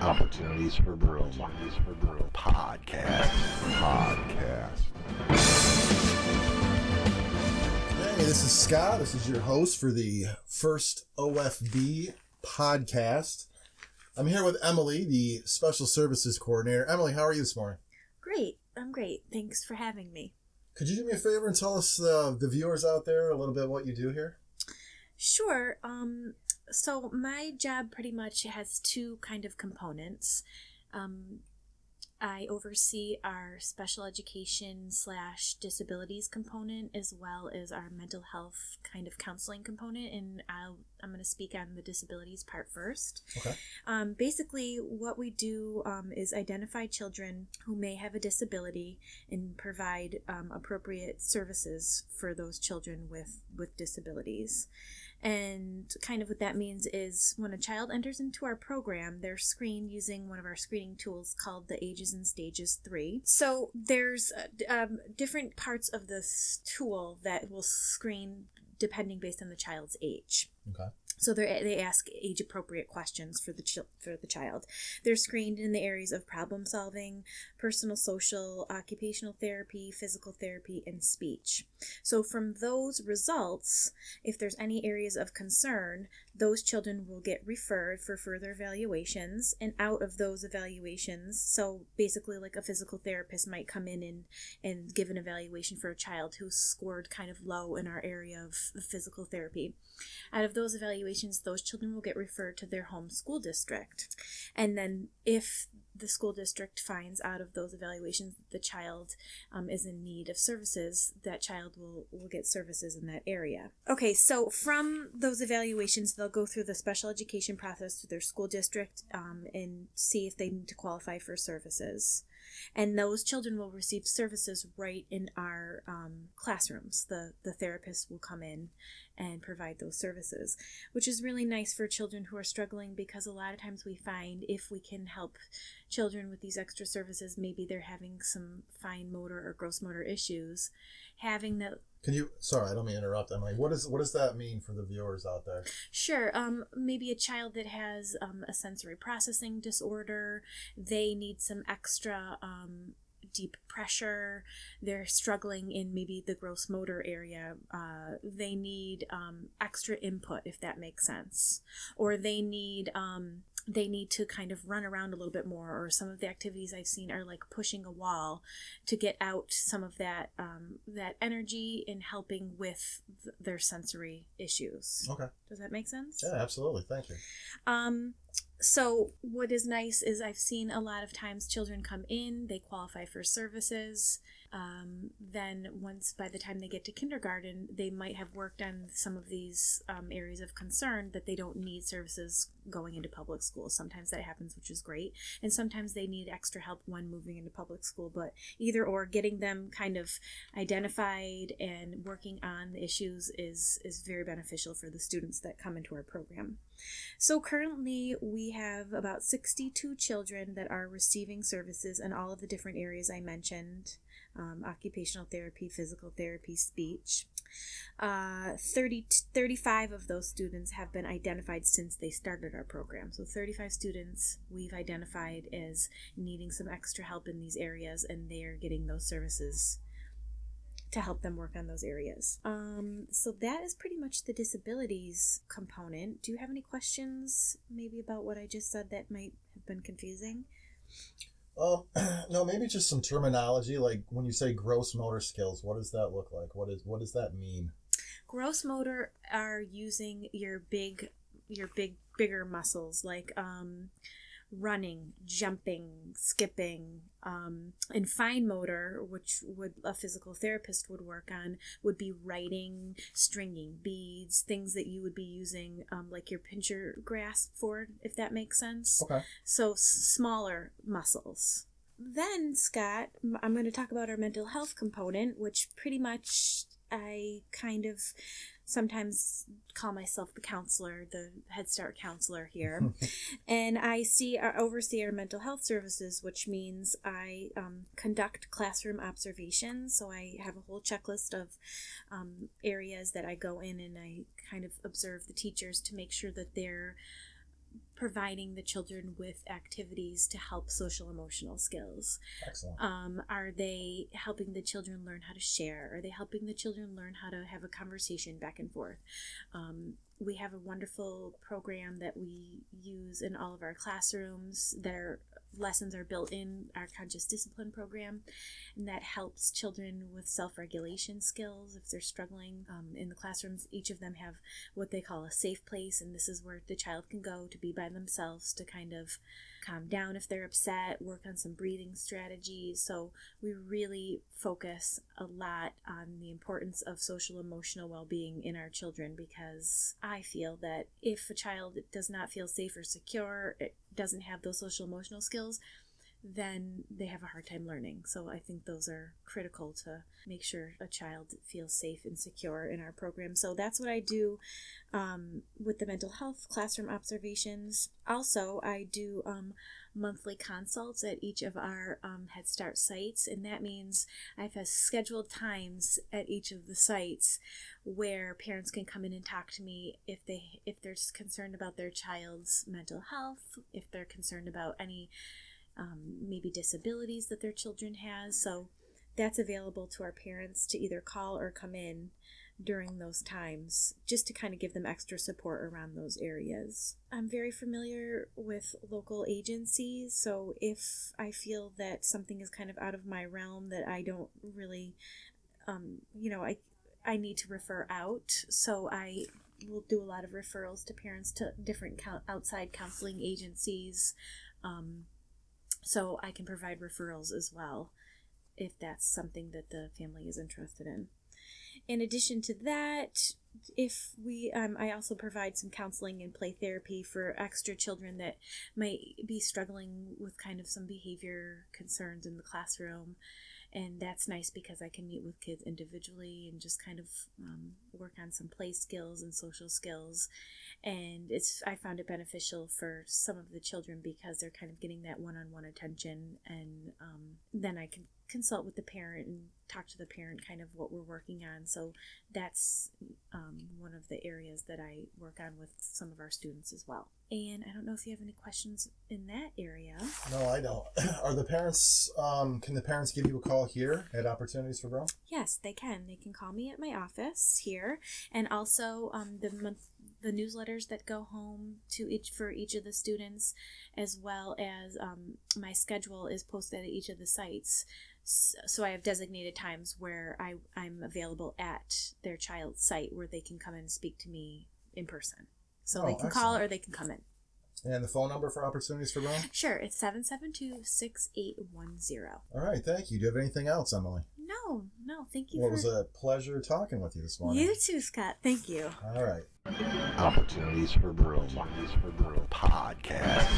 Opportunities for Broom. Podcast. Hey, this is Scott. This is your host for the first OFB podcast. I'm here with Emily, the Special Services Coordinator. Emily, how are you this morning? Great. I'm great. Thanks for having me. Could you do me a favor and tell us, the viewers out there, a little bit what you do here? Sure. So my job pretty much has two kind of components. I oversee our special education / disabilities component as well as our mental health kind of counseling component, and I'm going to speak on the disabilities part first. Okay. Basically, what we do is identify children who may have a disability and provide appropriate services for those children with disabilities. And kind of what that means is when a child enters into our program, they're screened using one of our screening tools called the Ages and Stages 3. So there's different parts of this tool that will screen depending based on the child's age. Okay. So they ask age-appropriate questions for the child. They're screened in the areas of problem solving, personal, social, occupational therapy, physical therapy, and speech. So from those results, if there's any areas of concern, those children will get referred for further evaluations. And out of those evaluations, so basically like a physical therapist might come in and give an evaluation for a child who scored kind of low in our area of physical therapy. Out of those evaluations, those children will get referred to their home school district. And then if the school district finds out of those evaluations that the child is in need of services, that child will get services in that area. Okay, so from those evaluations, they'll go through the special education process to their school district and see if they need to qualify for services. And those children will receive services right in our classrooms. The therapist will come in and provide those services, which is really nice for children who are struggling, because a lot of times we find if we can help children with these extra services, maybe they're having some fine motor or gross motor issues, having that. Sorry, I don't mean to interrupt, Emily. What does that mean for the viewers out there? Sure. Maybe a child that has a sensory processing disorder, they need some extra deep pressure, they're struggling in maybe the gross motor area, they need extra input, if that makes sense, or they need to kind of run around a little bit more, or some of the activities I've seen are like pushing a wall to get out some of that energy and helping with their sensory issues. Okay. Does that make sense? Yeah, absolutely. Thank you. So what is nice is I've seen a lot of times children come in, they qualify for services. Then by the time they get to kindergarten, they might have worked on some of these areas of concern that they don't need services going into public school. Sometimes that happens, which is great. And sometimes they need extra help when moving into public school. But either or, getting them kind of identified and working on the issues is very beneficial for the students that come into our program. So currently we have about 62 children that are receiving services in all of the different areas I mentioned. Occupational therapy, physical therapy, speech. 35 of those students have been identified since they started our program. So 35 students we've identified as needing some extra help in these areas, and they are getting those services to help them work on those areas. So that is pretty much the disabilities component. Do you have any questions maybe about what I just said that might have been confusing? No, maybe just some terminology, like when you say gross motor skills, what does that look like? What does that mean? Gross motor are using your bigger muscles, like running, jumping, skipping, and fine motor, which a physical therapist would work on, would be writing, stringing beads, things that you would be using like your pincher grasp for, if that makes sense. Okay. So smaller muscles. Then, Scott, I'm going to talk about our mental health component, which pretty much I kind of sometimes call myself the counselor, the Head Start counselor here. And I oversee our mental health services, which means I conduct classroom observations. So I have a whole checklist of areas that I go in and I kind of observe the teachers to make sure that they're providing the children with activities to help social emotional skills. Excellent. Are they helping the children learn how to share? Are they helping the children learn how to have a conversation back and forth? We have a wonderful program that we use in all of our classrooms. Their lessons are built in our conscious discipline program, and that helps children with self-regulation skills if they're struggling. In the classrooms, each of them have what they call a safe place, and this is where the child can go to be by themselves to kind of calm down if they're upset, work on some breathing strategies. So we really focus a lot on the importance of social emotional well-being in our children, because I feel that if a child does not feel safe or secure, it doesn't have those social emotional skills, then they have a hard time learning. So I think those are critical to make sure a child feels safe and secure in our program. So that's what I do with the mental health classroom observations. Also, I do monthly consults at each of our Head Start sites, and that means I have scheduled times at each of the sites where parents can come in and talk to me if they're concerned about their child's mental health, if they're concerned about any maybe disabilities that their children has. So that's available to our parents to either call or come in during those times, just to kind of give them extra support around those areas. I'm very familiar with local agencies, so if I feel that something is kind of out of my realm that I don't really, I need to refer out, so I will do a lot of referrals to parents to different outside counseling agencies. So I can provide referrals as well if that's something that the family is interested in. In addition to that, I also provide some counseling and play therapy for extra children that might be struggling with kind of some behavior concerns in the classroom. And that's nice because I can meet with kids individually and just kind of work on some play skills and social skills. And I found it beneficial for some of the children because they're kind of getting that one-on-one attention. And then I can consult with the parent and talk to the parent kind of what we're working on. So that's one of the areas that I work on with some of our students as well. And I don't know if you have any questions in that area. No, I don't. Are the parents, can the parents give you a call here at Opportunities for Growth? Yes, they can. They can call me at my office here. And also the newsletters that go home for each of the students, as well as my schedule is posted at each of the sites. So I have designated times where I'm available at their child's site where they can come and speak to me in person. So they can call or they can come in. And the phone number for Opportunities for Growth? Sure, it's 772-6810. All right, thank you. Do you have anything else, Emily? No, thank you. Well, it was a pleasure talking with you this morning. You too, Scott. Thank you. All right. Opportunities for Growth. Podcast.